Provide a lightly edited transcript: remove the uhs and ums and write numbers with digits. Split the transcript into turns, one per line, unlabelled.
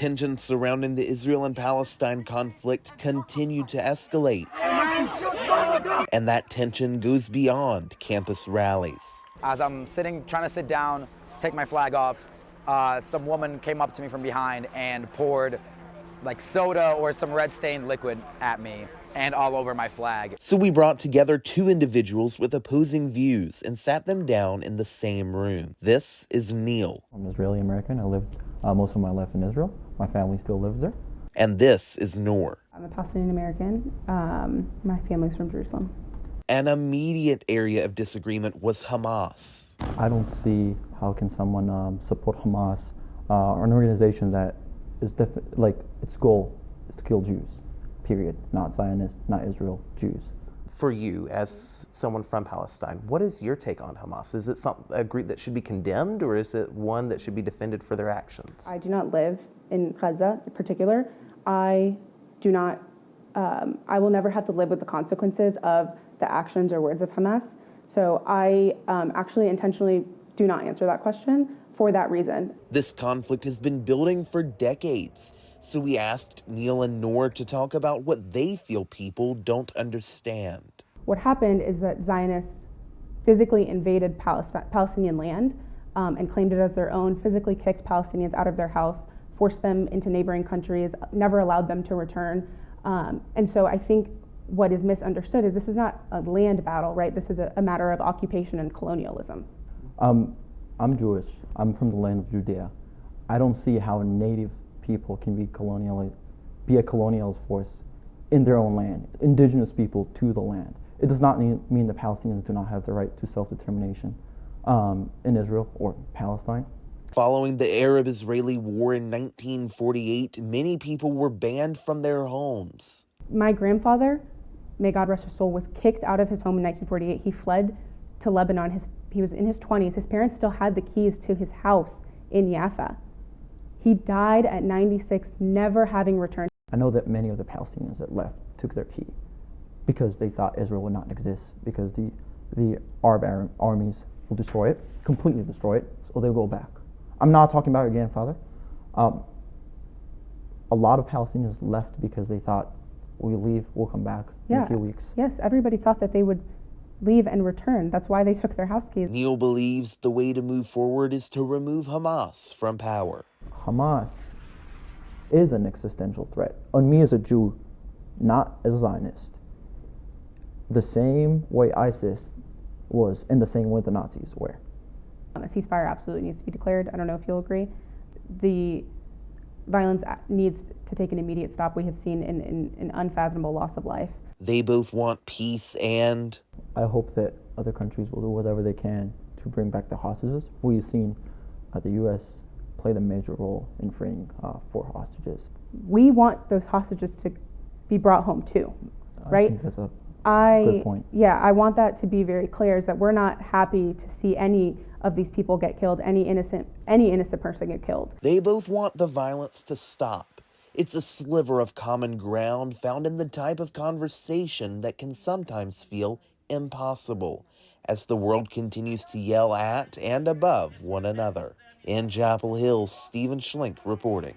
Tensions surrounding the Israel and Palestine conflict continue to escalate. And that tension goes beyond campus rallies.
As I'm trying to sit down, take my flag off, some woman came up to me from behind and poured like soda or some red stained liquid at me and all over my flag.
So we brought together two individuals with opposing views and sat them down in the same room. This is Neil.
I'm Israeli American. I lived most of my life in Israel. My family still lives there.
And this is Noor.
I'm a Palestinian American. My family's from Jerusalem.
An immediate area of disagreement was Hamas.
I don't see how can someone support Hamas or an organization that is its goal is to kill Jews, period. Not Zionists, not Israel, Jews.
For you, as someone from Palestine, what is your take on Hamas? Is it a group that should be condemned, or is it one that should be defended for their actions?
I do not live in Gaza in particular. I will never have to live with the consequences of the actions or words of Hamas. So I actually intentionally do not answer that question for that reason.
This conflict has been building for decades. So we asked Neil and Noor to talk about what they feel people don't understand.
What happened is that Zionists physically invaded Palestinian land and claimed it as their own, physically kicked Palestinians out of their house, forced them into neighboring countries, never allowed them to return. And so I think what is misunderstood is this is not a land battle, right? This is a matter of occupation and colonialism.
I'm Jewish. I'm from the land of Judea. I don't see how native people can be a colonial force in their own land, indigenous people to the land. It does not mean the Palestinians do not have the right to self-determination in Israel or Palestine.
Following the Arab-Israeli War in 1948, many people were banned from their homes.
My grandfather, may God rest his soul, was kicked out of his home in 1948. He fled to Lebanon. He was in his 20s. His parents still had the keys to his house in Jaffa. He died at 96, never having returned.
I know that many of the Palestinians that left took their key because they thought Israel would not exist, because the Arab armies will destroy it, completely destroy it, so they'll go back. I'm not talking about your grandfather. A lot of Palestinians left because they thought, we leave, we'll come back in a few weeks.
Yes, everybody thought that they would leave and return. That's why they took their house keys.
Neil believes the way to move forward is to remove Hamas from power.
Hamas is an existential threat on me as a Jew, not as a Zionist. The same way ISIS was, and the same way the Nazis were.
A ceasefire absolutely needs to be declared. I don't know if you'll agree. The violence needs to take an immediate stop. We have seen an unfathomable loss of life.
They both want peace, and
I hope that other countries will do whatever they can to bring back the hostages. We've seen the U.S. played a major role in freeing 4 hostages.
We want those hostages to be brought home too, right?
I think that's a good point.
Yeah, I want that to be very clear, is that we're not happy to see any of these people get killed, any innocent person get killed.
They both want the violence to stop. It's a sliver of common ground found in the type of conversation that can sometimes feel impossible as the world continues to yell at and above one another. In Chapel Hill, Schlink reporting.